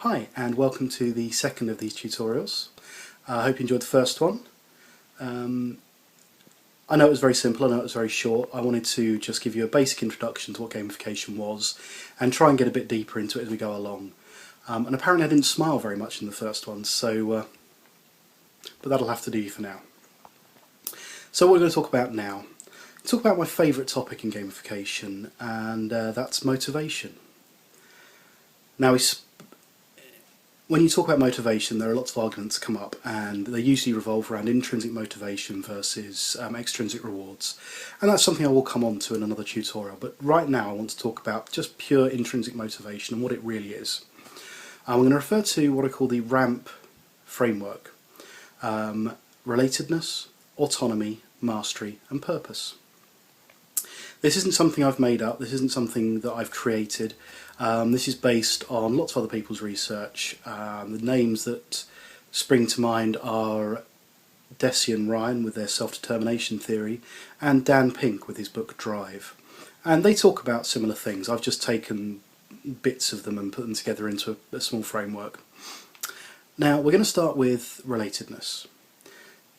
Hi, and welcome to the second of these tutorials. I hope you enjoyed the first one. I know it was very simple, I know it was very short. I wanted to just give you a basic introduction to what gamification was and try and get a bit deeper into it as we go along. And apparently I didn't smile very much in the first one, so but that'll have to do for now. So what we're going to talk about now. Talk about my favourite topic in gamification, and that's motivation. Now, when you talk about motivation, there are lots of arguments come up, and they usually revolve around intrinsic motivation versus extrinsic rewards. And that's something I will come on to in another tutorial, but right now I want to talk about just pure intrinsic motivation and what it really is. I'm going to refer to what I call the RAMP framework. Relatedness, autonomy, mastery and purpose. This isn't something I've made up, this isn't something that I've created. This is based on lots of other people's research. The names that spring to mind are Deci and Ryan with their self-determination theory, and Dan Pink with his book Drive. And they talk about similar things. I've just taken bits of them and put them together into a small framework. Now we're going to start with relatedness.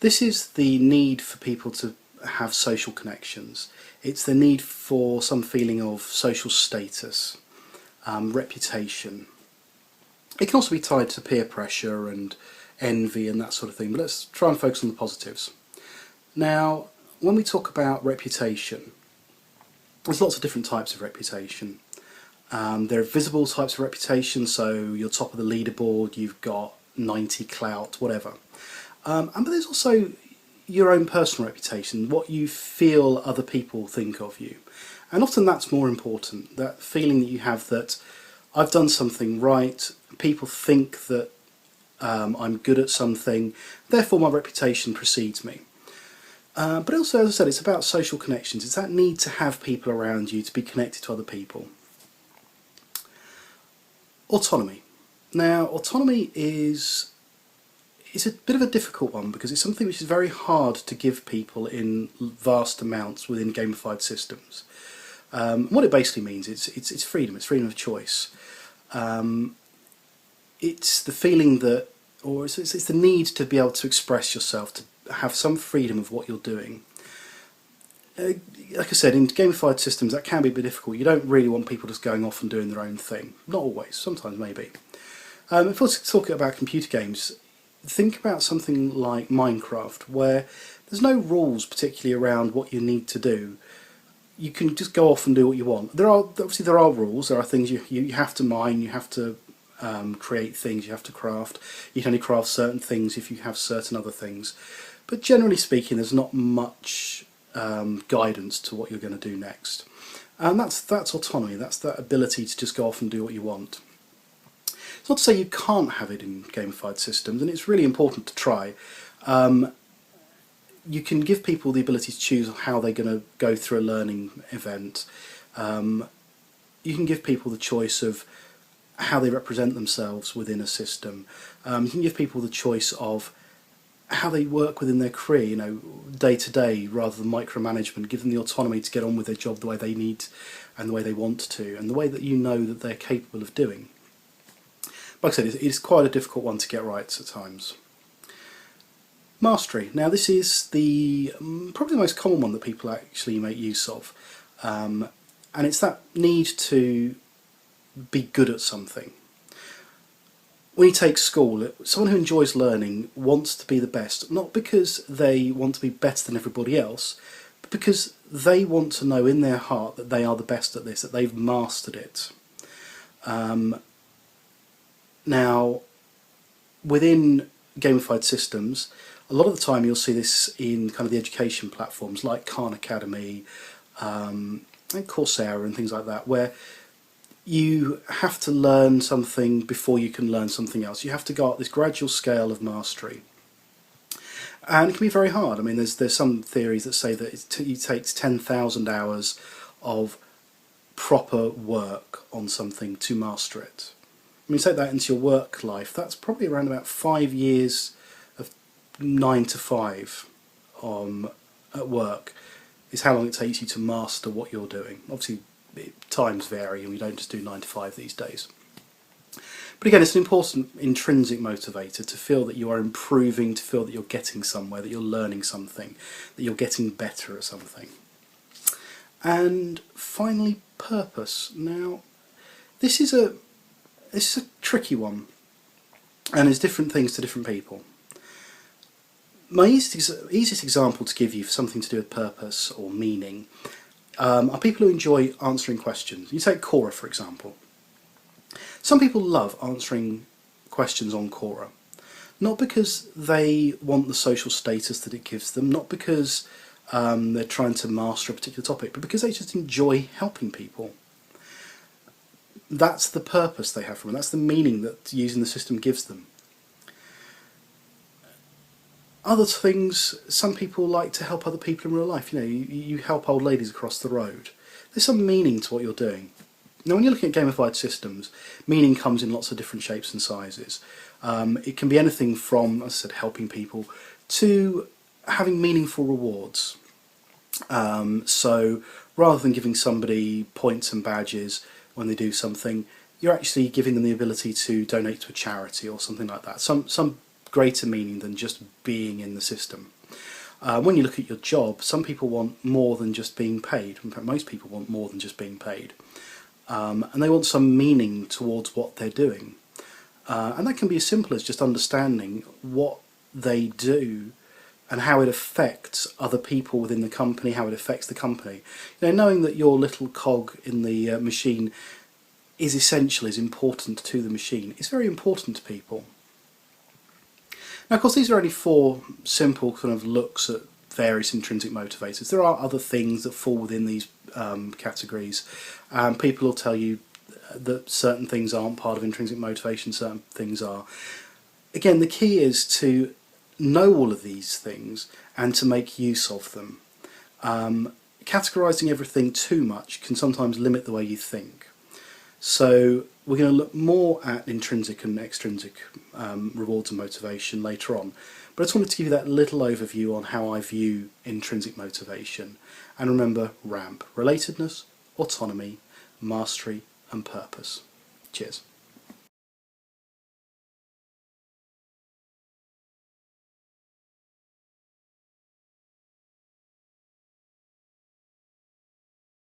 This is the need for people to have social connections. It's the need for some feeling of social status, reputation. It can also be tied to peer pressure and envy and that sort of thing, but let's try and focus on the positives. Now, when we talk about reputation, there's lots of different types of reputation. There are visible types of reputation, so you're top of the leaderboard, you've got 90 clout, whatever. But there's also your own personal reputation, what you feel other people think of you. And often that's more important, that feeling that you have that I've done something right, people think that I'm good at something, therefore my reputation precedes me. But also, as I said, it's about social connections. It's that need to have people around you, to be connected to other people. Autonomy. Now, autonomy is a bit of a difficult one because it's something which is very hard to give people in vast amounts within gamified systems. What it basically means, it's freedom, it's freedom of choice. It's the feeling that, or it's the need to be able to express yourself, to have some freedom of what you're doing. Like I said, in gamified systems that can be a bit difficult. You don't really want people just going off and doing their own thing. Not always, sometimes maybe. If I was talking about computer games, think about something like Minecraft, where there's no rules particularly around what you need to do. You can just go off and do what you want. Obviously there are rules, there are things you have to mine, you have to create things, you have to craft. You can only craft certain things if you have certain other things. But generally speaking, there's not much guidance to what you're going to do next. And that's autonomy, that's that ability to just go off and do what you want. It's not to say you can't have it in gamified systems, and it's really important to try. You can give people the ability to choose how they're going to go through a learning event. You can give people the choice of how they represent themselves within a system. You can give people the choice of how they work within their career, day to day, rather than micromanagement. Give them the autonomy to get on with their job the way they need and the way they want to, and the way that you know that they're capable of doing. Like I said, it's quite a difficult one to get right at times. Mastery. Now this is probably the most common one that people actually make use of. And it's that need to be good at something. When you take school, someone who enjoys learning wants to be the best, not because they want to be better than everybody else, but because they want to know in their heart that they are the best at this, that they've mastered it. Now, within gamified systems, a lot of the time you'll see this in kind of the education platforms like Khan Academy and Coursera and things like that, where you have to learn something before you can learn something else. You have to go up this gradual scale of mastery. And it can be very hard. I mean, there's some theories that say that it takes 10,000 hours of proper work on something to master it. I mean, take that into your work life, that's probably around about 5 years of 9 to 5 at work is how long it takes you to master what you're doing. Obviously, times vary and we don't just do 9 to 5 these days. But again, it's an important intrinsic motivator to feel that you are improving, to feel that you're getting somewhere, that you're learning something, that you're getting better at something. And finally, purpose. Now, this is a tricky one, and there's different things to different people. My easiest example to give you for something to do with purpose or meaning are people who enjoy answering questions. You take Quora, for example. Some people love answering questions on Quora, not because they want the social status that it gives them, not because they're trying to master a particular topic, but because they just enjoy helping people. That's the purpose they have from it. That's the meaning that using the system gives them. Other things, some people like to help other people in real life. You know, you help old ladies across the road. There's some meaning to what you're doing. Now, when you're looking at gamified systems, meaning comes in lots of different shapes and sizes. It can be anything from, as I said, helping people, to having meaningful rewards. So rather than giving somebody points and badges when they do something, you're actually giving them the ability to donate to a charity or something like that. Some greater meaning than just being in the system. When you look at your job, some people want more than just being paid. In fact, most people want more than just being paid. And they want some meaning towards what they're doing. And that can be as simple as just understanding what they do and how it affects other people within the company, how it affects the company. You know, knowing that your little cog in the machine is essential, is important to the machine, is very important to people. Now, of course, these are only 4 simple kind of looks at various intrinsic motivators. There are other things that fall within these categories. People will tell you that certain things aren't part of intrinsic motivation, certain things are. Again, the key is to know all of these things and to make use of them. Categorising everything too much can sometimes limit the way you think. So we're going to look more at intrinsic and extrinsic rewards and motivation later on. But I just wanted to give you that little overview on how I view intrinsic motivation. And remember, RAMP: relatedness, autonomy, mastery and purpose. Cheers.